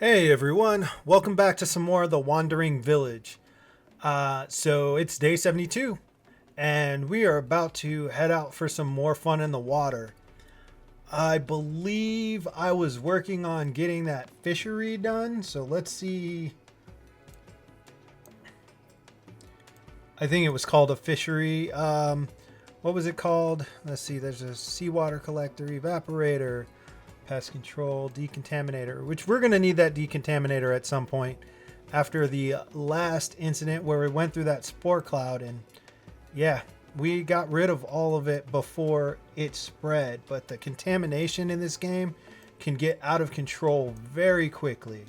Hey everyone, welcome back to some more of the Wandering Village. So it's day 72, and we are about to head out for some more fun in the water. I believe I was working on getting that fishery done, so let's see. I think it was called a fishery. What was it called? Let's see, there's a seawater collector, evaporator, pest control, decontaminator, which we're going to need that decontaminator at some point after the last incident where we went through that spore cloud. And yeah, we got rid of all of it before it spread, but the contamination in this game can get out of control very quickly.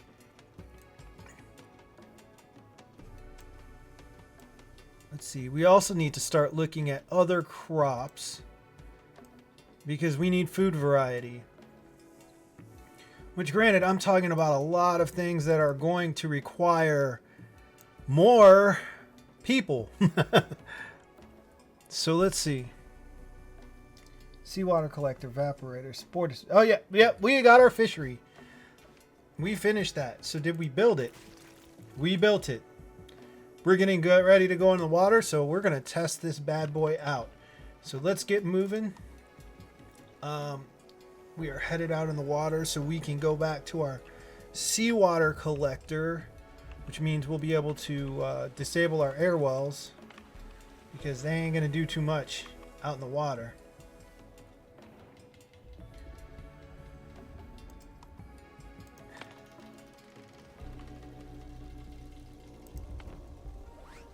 Let's see, we also need to start looking at other crops because we need food variety. Which, granted, I'm talking about a lot of things that are going to require more people. So let's see. Seawater collector, evaporator, sport. Oh yeah, we got our fishery. We finished that. So did we build it? We built it. We're getting good, ready to go in the water, so we're gonna test this bad boy out. So let's get moving. We are headed out in the water so we can go back to our seawater collector, which means we'll be able to disable our air wells because they ain't going to do too much out in the water.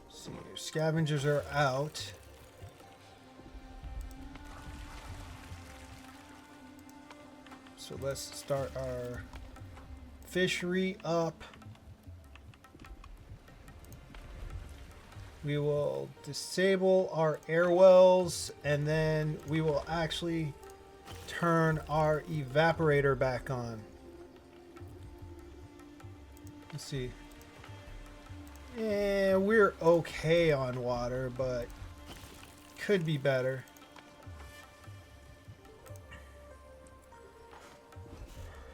Let's see, scavengers are out. So let's start our fishery up. We will disable our air wells, and then we will actually turn our evaporator back on. Let's see. Yeah, we're okay on water, but could be better.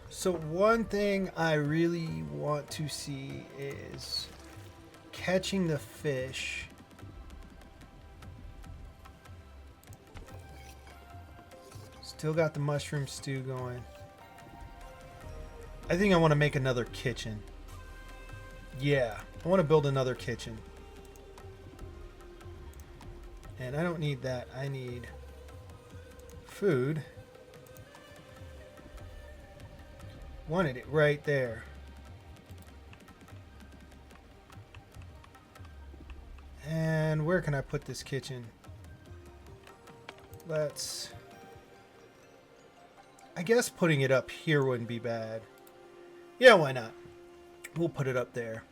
So one thing I really want to see is catching the fish. Still got the mushroom stew going. I think I want to make another kitchen. Yeah, I want to build another kitchen. And I don't need that. I need food. Wanted it right there. And where can I put this kitchen? I guess putting it up here wouldn't be bad. Yeah, why not? We'll put it up there.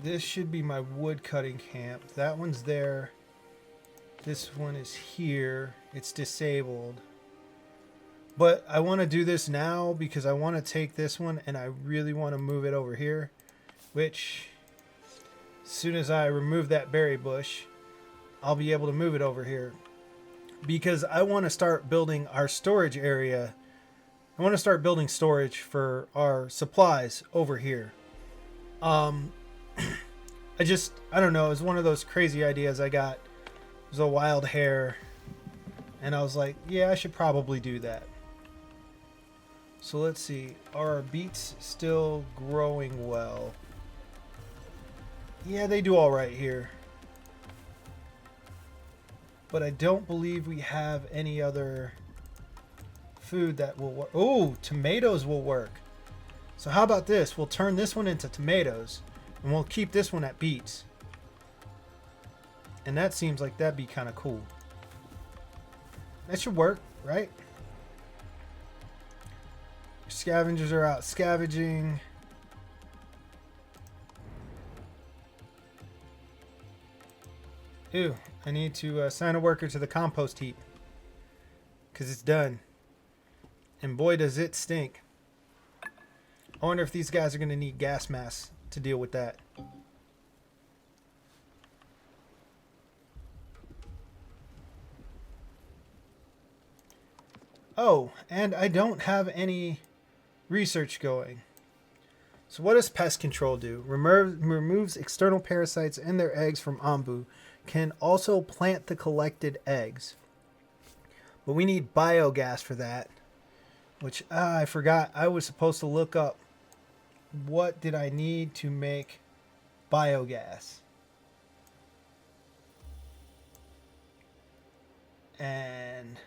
This should be my wood cutting camp. That one's there. This one is here. It's disabled. But I want to do this now because I want to take this one and I really want to move it over here. Which, as soon as I remove that berry bush, I'll be able to move it over here. Because I want to start building our storage area. I want to start building storage for our supplies over here. I don't know. It was one of those crazy ideas I got. It was a wild hair. And I was like, yeah, I should probably do that. So let's see, are our beets still growing well? Yeah, they do all right here. But I don't believe we have any other food that will work. Oh, tomatoes will work. So how about this? We'll turn this one into tomatoes and we'll keep this one at beets. And that seems like that'd be kind of cool. That should work, right? Scavengers are out scavenging. Ew, I need to assign a worker to the compost heap. Because it's done. And boy, does it stink. I wonder if these guys are going to need gas masks to deal with that. Oh, and I don't have any research going. So what does pest control do? Removes external parasites and their eggs from Onbu. Can also plant the collected eggs. But we need biogas for that. Which I forgot. I was supposed to look up what did I need to make biogas. And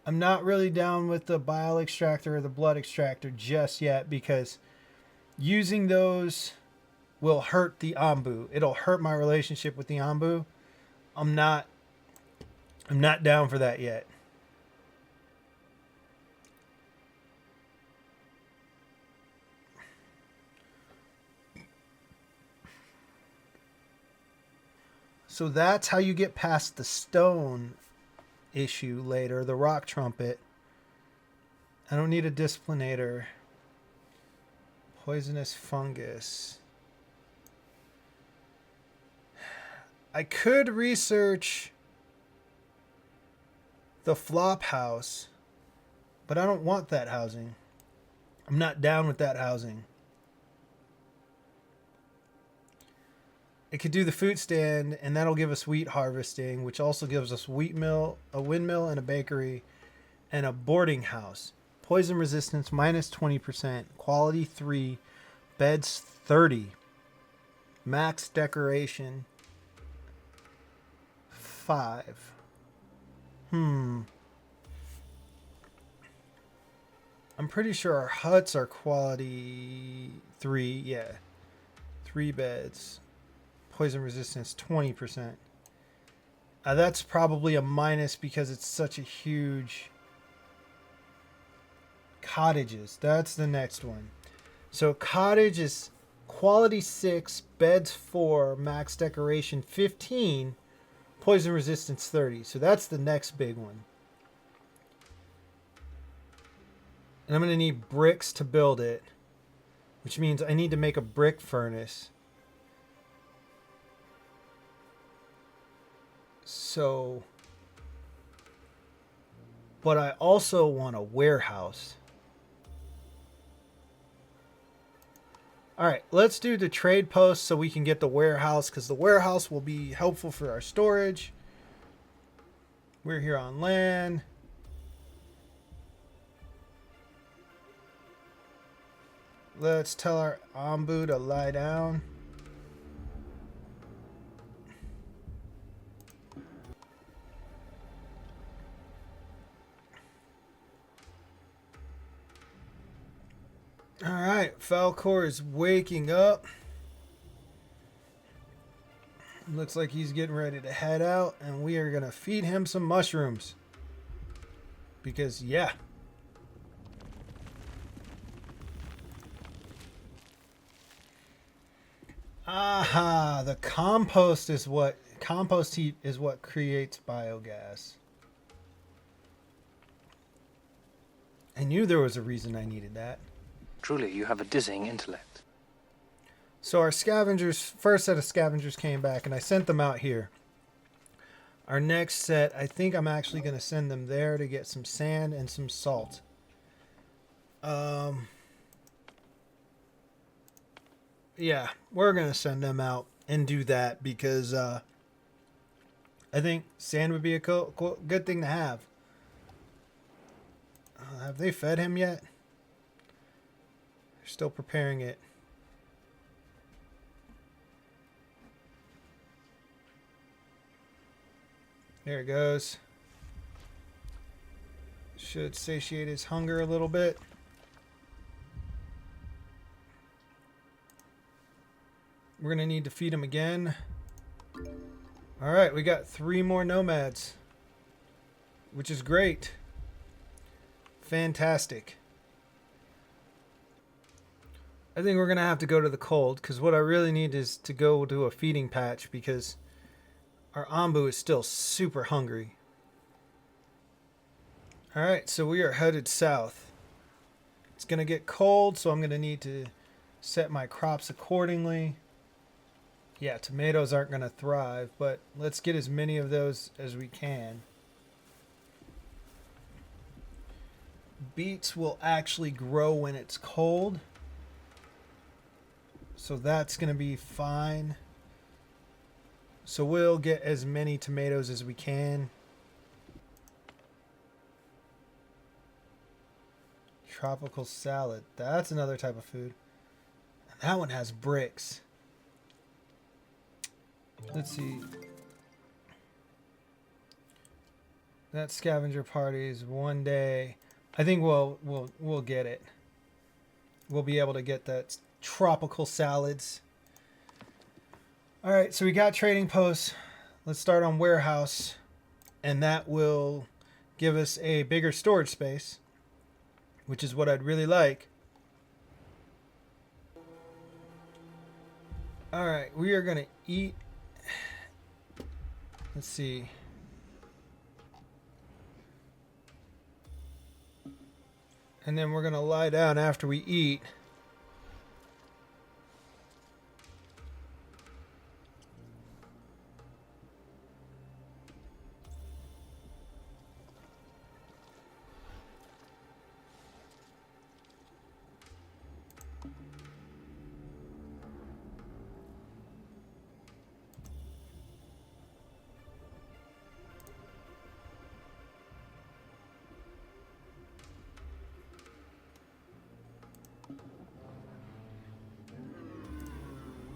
I'm not really down with the bile extractor or the blood extractor just yet because using those will hurt the Onbu. It'll hurt my relationship with the Onbu. I'm not down for that yet. So that's how you get past the stone issue later, the rock trumpet. I don't need a disciplinator. Poisonous fungus. I could research the flop house, but I don't want that housing. I'm not down with that housing. It could do the food stand, and that'll give us wheat harvesting, which also gives us wheat mill, a windmill, and a bakery, and a boarding house. Poison resistance minus 20%, quality 3, beds 30, max decoration 5. I'm pretty sure our huts are quality 3, yeah. 3 beds. Poison resistance 20%. That's probably a minus because it's such a huge... Cottages, that's the next one. So cottage is quality 6, beds 4, max decoration 15, poison resistance 30. So that's the next big one. And I'm going to need bricks to build it, which means I need to make a brick furnace. So, but I also want a warehouse. All right, let's do the trade post so we can get the warehouse, because the warehouse will be helpful for our storage. We're here on land. Let's tell our Onbu to lie down. All right, Falcor is waking up. Looks like he's getting ready to head out, and we are going to feed him some mushrooms. Because, yeah. Aha, the compost heap is what creates biogas. I knew there was a reason I needed that. Truly, you have a dizzying intellect. So our scavengers, first set of scavengers came back, and I sent them out here. Our next set, I think I'm actually going to send them there to get some sand and some salt. Yeah, we're going to send them out and do that because I think sand would be a good thing to have. Have they fed him yet? They're still preparing it. There it goes. Should satiate his hunger a little bit. We're going to need to feed him again. Alright, we got 3 more nomads. Which is great. Fantastic. I think we're going to have to go to the cold, because what I really need is to go to a feeding patch, because our Onbu is still super hungry. Alright, so we are headed south. It's going to get cold, so I'm going to need to set my crops accordingly. Yeah, tomatoes aren't going to thrive, but let's get as many of those as we can. beets will actually grow when it's cold. So that's going to be fine. So we'll get as many tomatoes as we can. Tropical salad. That's another type of food. And that one has bricks. Let's see. That scavenger party is one day. I think we'll get it. We'll be able to get that tropical salads. All right, so we got trading posts. Let's start on warehouse, and that will give us a bigger storage space, which is what I'd really like. All right, we are going to eat. Let's see. And then we're going to lie down after we eat.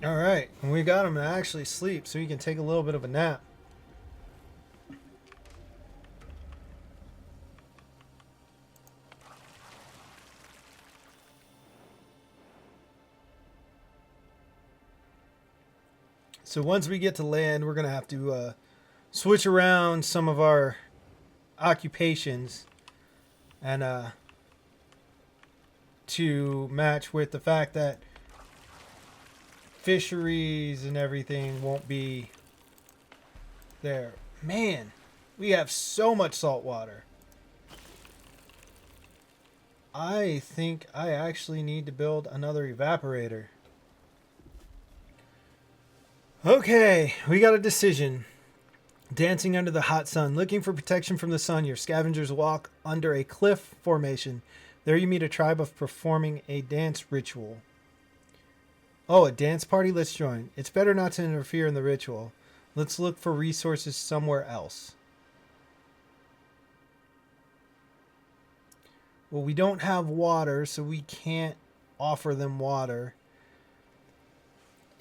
All right, and we got him to actually sleep so he can take a little bit of a nap. So once we get to land, we're going to have to switch around some of our occupations and to match with the fact that fisheries and everything won't be there. Man, we have so much salt water. I think I actually need to build another evaporator. Okay, we got a decision. Dancing under the hot sun. Looking for protection from the sun, your scavengers walk under a cliff formation. There you meet a tribe of performing a dance ritual. Oh, a dance party? Let's join. It's better not to interfere in the ritual. Let's look for resources somewhere else. Well, we don't have water, so we can't offer them water.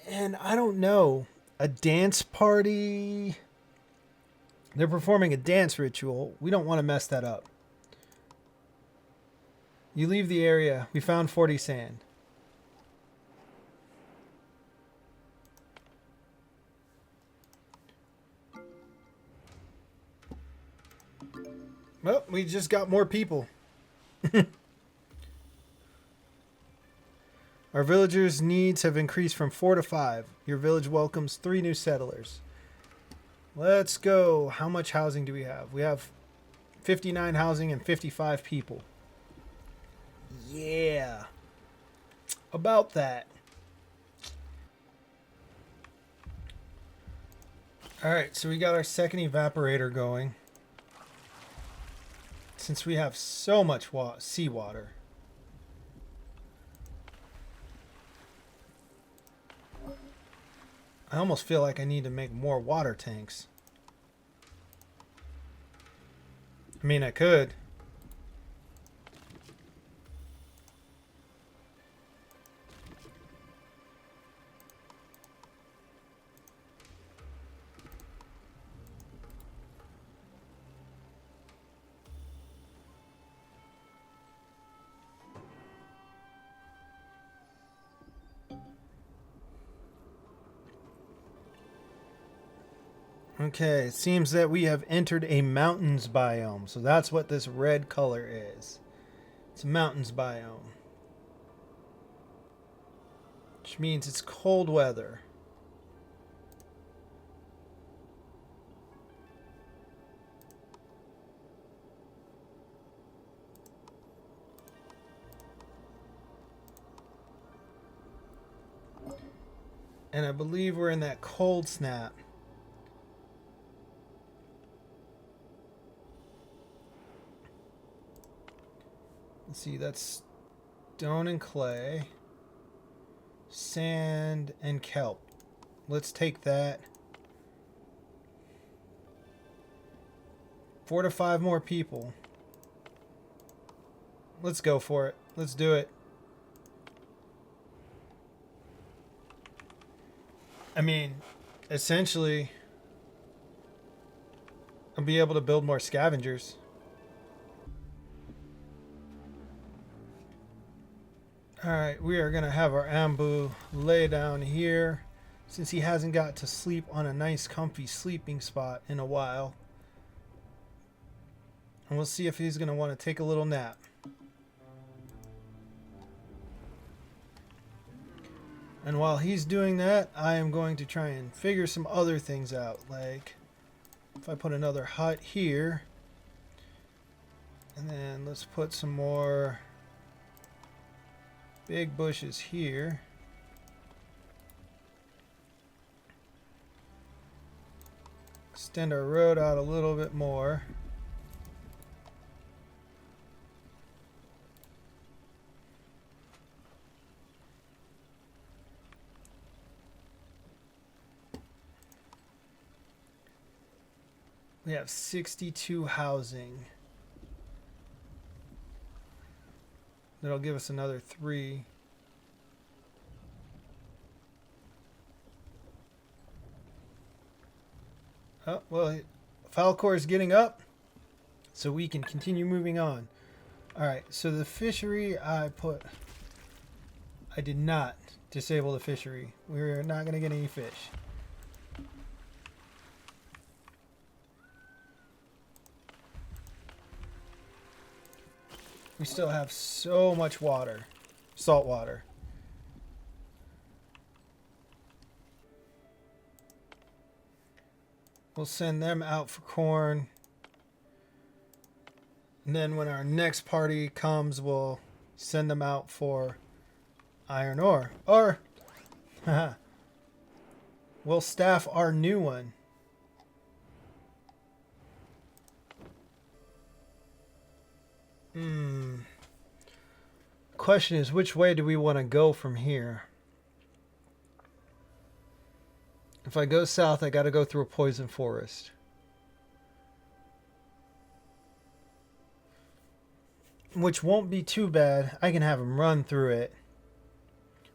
And I don't know. A dance party? They're performing a dance ritual. We don't want to mess that up. You leave the area. We found 40 sand. Well, we just got more people. Our villagers' needs have increased from 4 to 5. Your village welcomes 3 new settlers. Let's go. How much housing do we have? We have 59 housing and 55 people. Yeah. About that. Alright, so we got our second evaporator going. Since we have so much seawater. I almost feel like I need to make more water tanks. I mean, I could. Okay, it seems that we have entered a mountains biome. So that's what this red color is. It's a mountains biome. Which means it's cold weather. And I believe we're in that cold snap. Let's see, that's stone and clay, sand and kelp. Let's take that. 4 to 5 more people. Let's go for it. Let's do it. I mean, essentially, I'll be able to build more scavengers. Alright, we are going to have our Onbu lay down here, since he hasn't got to sleep on a nice comfy sleeping spot in a while. And we'll see if he's going to want to take a little nap. And while he's doing that, I am going to try and figure some other things out. Like, if I put another hut here, and then let's put some more big bushes here. Extend our road out a little bit more. We have 62 housing. That'll give us another 3. Oh, well, Falcor is getting up, so we can continue moving on. Alright, so the fishery I did not disable the fishery. We're not going to get any fish. We still have so much water, salt water. We'll send them out for corn. And then when our next party comes, we'll send them out for iron ore. Or, we'll staff our new one. Question is, which way do we want to go from here? If I go south, I got to go through a poison forest. Which won't be too bad. I can have him run through it.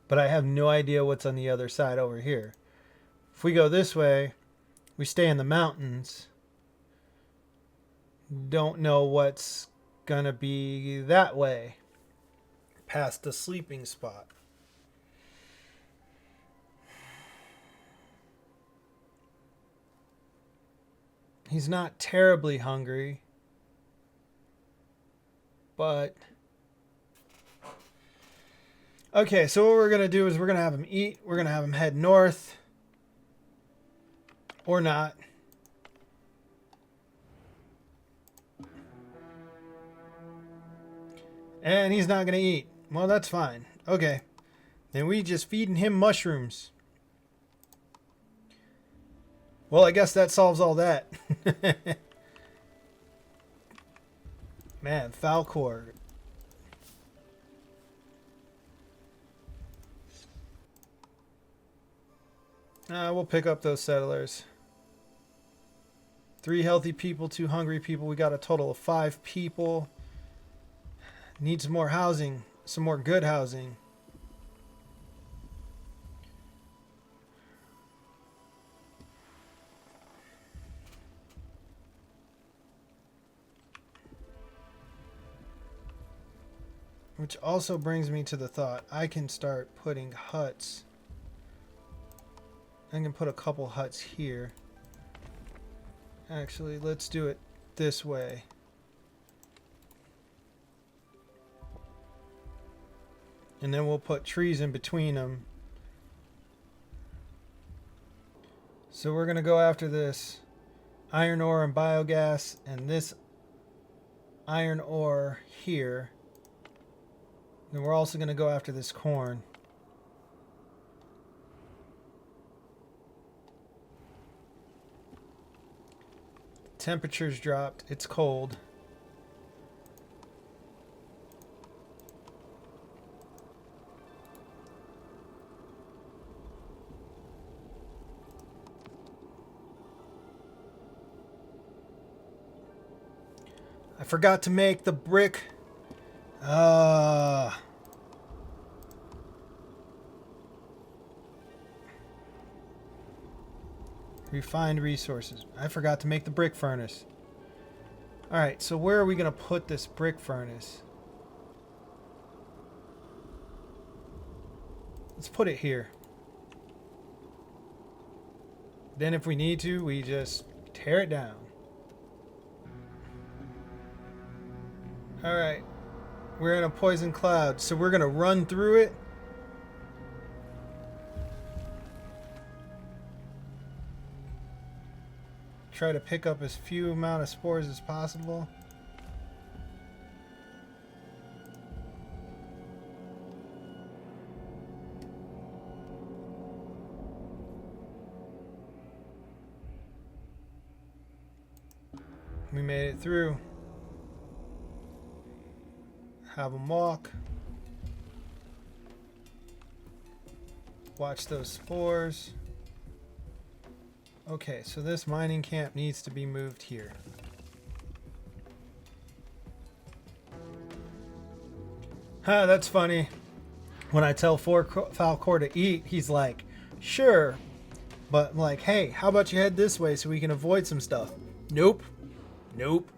But I have no idea what's on the other side over here. If we go this way, we stay in the mountains. Don't know what's gonna be that way. Past the sleeping spot. He's not terribly hungry. But okay, so what we're going to do is we're going to have him eat. We're going to have him head north. Or not. And he's not going to eat. Well, that's fine. Okay. Then we just feeding him mushrooms. Well, I guess that solves all that. Man, Falcor. We'll pick up those settlers. 3 healthy people, 2 hungry people. We got a total of 5 people. Need some more housing. Some more good housing. Which also brings me to the thought, I can start putting huts. I can put a couple huts here. Actually, let's do it this way. And then we'll put trees in between them. So we're going to go after this iron ore and biogas and this iron ore here. And we're also going to go after this corn. Temperatures dropped. It's cold. I forgot to make the brick. Refined resources. I forgot to make the brick furnace. Alright, so where are we going to put this brick furnace? Let's put it here. Then if we need to, we just tear it down. Alright. We're in a poison cloud, so we're going to run through it. Try to pick up as few amount of spores as possible. We made it through. Have them walk. Watch those spores. Okay, so this mining camp needs to be moved here. Huh, that's funny. When I tell Falcor to eat, he's like, sure. But I'm like, hey, how about you head this way so we can avoid some stuff? Nope. Nope.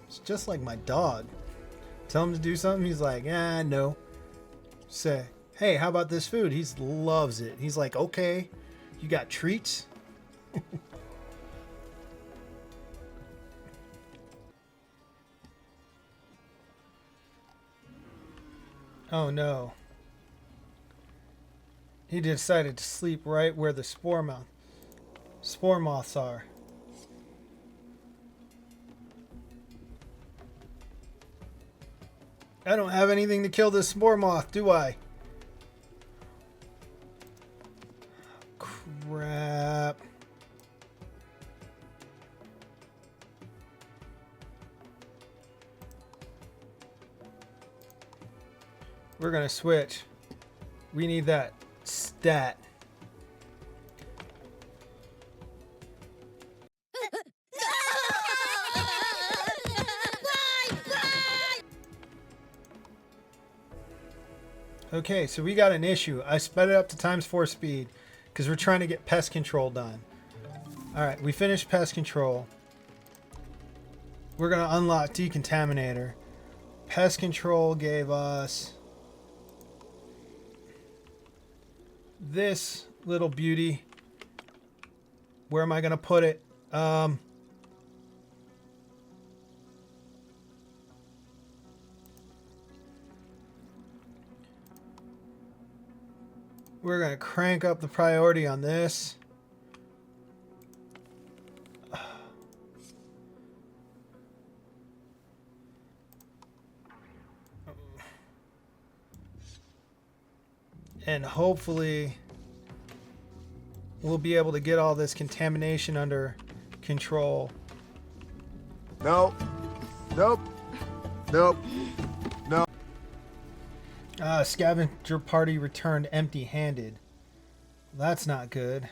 It's just like my dog. Tell him to do something, he's like, no. Say, hey, how about this food? He loves it. He's like, okay. You got treats? Oh no. He decided to sleep right where the Sporemoths are. I don't have anything to kill this Sporemoth, do I? Crap. We're gonna switch. We need that stat. Okay, so we got an issue. I sped it up to ×4 speed because we're trying to get pest control done. Alright, we finished pest control. We're going to unlock decontaminator. Pest control gave us this little beauty. Where am I going to put it? We're going to crank up the priority on this. And hopefully we'll be able to get all this contamination under control. No. Nope. Nope. No. Scavenger party returned empty-handed. That's not good.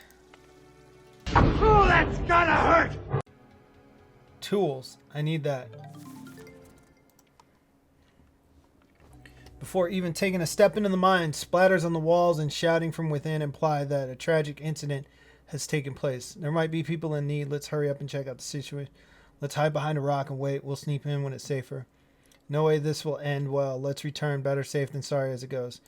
Oh, that's gonna hurt! Tools. I need that. Before even taking a step into the mine, splatters on the walls and shouting from within imply that a tragic incident has taken place. There might be people in need. Let's hurry up and check out the situation. Let's hide behind a rock and wait. We'll sneak in when it's safer. No way this will end well. Let's return. Better safe than sorry as it goes.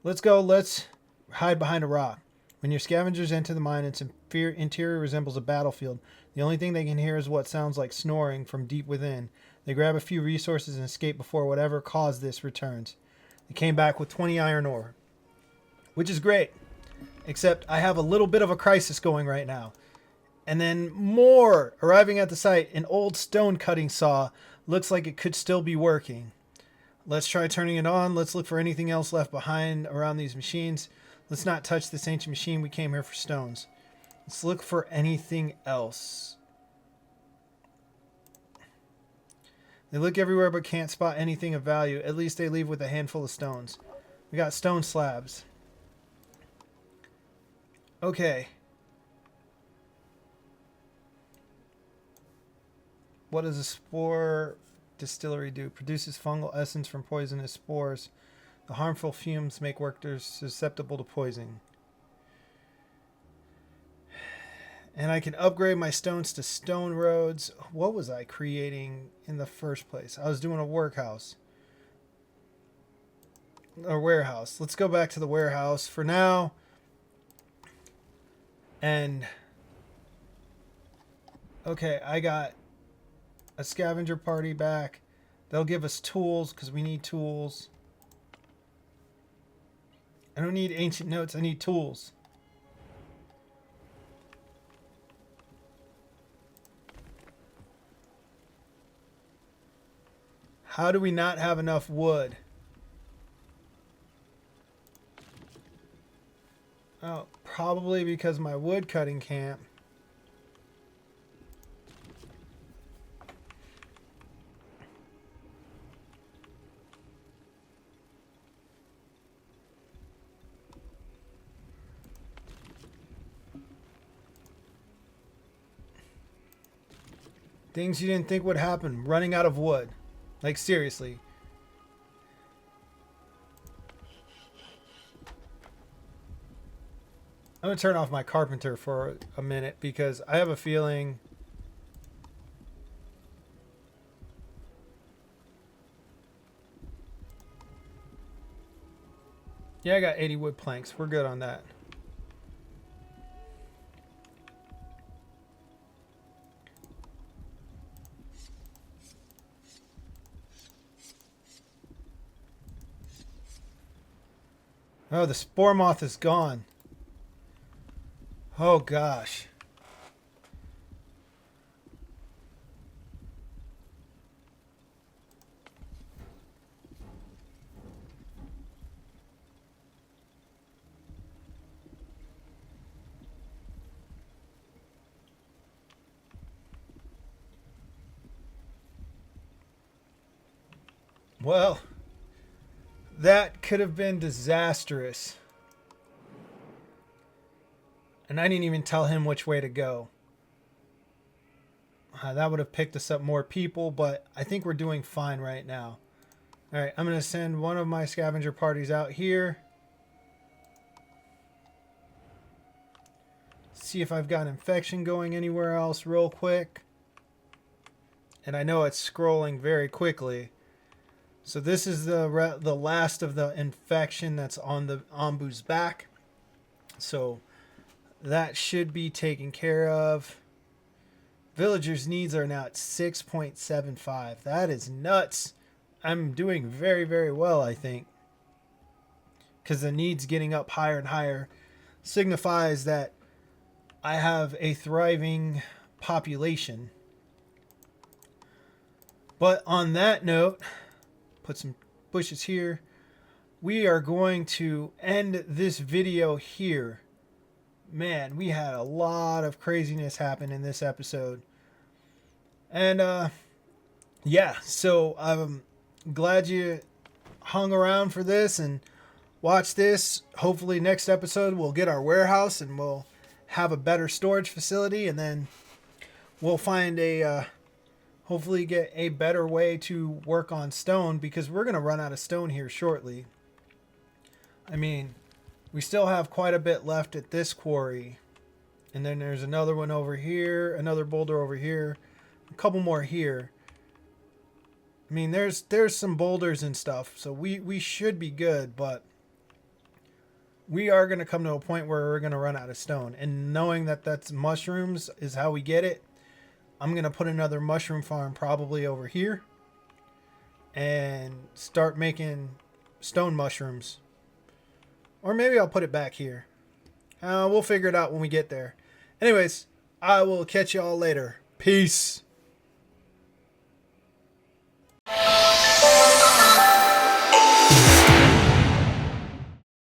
Let's go. Let's hide behind a rock. When your scavengers enter the mine, its interior resembles a battlefield. The only thing they can hear is what sounds like snoring from deep within. They grab a few resources and escape before whatever caused this returns. They came back with 20 iron ore, which is great, except I have a little bit of a crisis going right now. And then more arriving at the site. An old stone cutting saw looks like it could still be working. Let's try turning it on. Let's look for anything else left behind around these machines. Let's not touch this ancient machine. We came here for stones. Let's look for anything else. They look everywhere but can't spot anything of value. At least they leave with a handful of stones. We got stone slabs. Okay. What does a spore distillery do? Produces fungal essence from poisonous spores. The harmful fumes make workers susceptible to poisoning. And I can upgrade my stones to stone roads. What was I creating in the first place? I was doing a workhouse. Or warehouse. Let's go back to the warehouse for now. And okay, I got a scavenger party back. They'll give us tools because we need tools. I don't need ancient notes. I need tools. How do we not have enough wood? Oh, probably because my wood cutting camp. Things you didn't think would happen. Running out of wood. Like, seriously. I'm going to turn off my carpenter for a minute because I have a feeling... Yeah, I got 80 wood planks. We're good on that. Oh, the Sporemoth is gone. Oh, gosh. Well, that could have been disastrous. And I didn't even tell him which way to go. That would have picked us up more people, but I think we're doing fine right now. Alright, I'm going to send one of my scavenger parties out here. See if I've got infection going anywhere else real quick. And I know it's scrolling very quickly. So this is the last of the infection that's on the Onbu's back. So that should be taken care of. Villagers' needs are now at 6.75. That is nuts. I'm doing very, very well, I think. Because the needs getting up higher and higher signifies that I have a thriving population. But on that note, put some bushes here. We are going to end this video here. Man, we had a lot of craziness happen in this episode. And, yeah, so I'm glad you hung around for this and watched this. Hopefully next episode we'll get our warehouse and we'll have a better storage facility. And then we'll find a, hopefully get a better way to work on stone because we're going to run out of stone here shortly. I mean... we still have quite a bit left at this quarry. And then there's another one over here, another boulder over here, a couple more here. I mean, there's some boulders and stuff, so we should be good, but we are going to come to a point where we're going to run out of stone. And knowing that that's mushrooms is how we get it, I'm going to put another mushroom farm probably over here and start making stone mushrooms. Or maybe I'll put it back here. We'll figure it out when we get there. Anyways, I will catch you all later. Peace.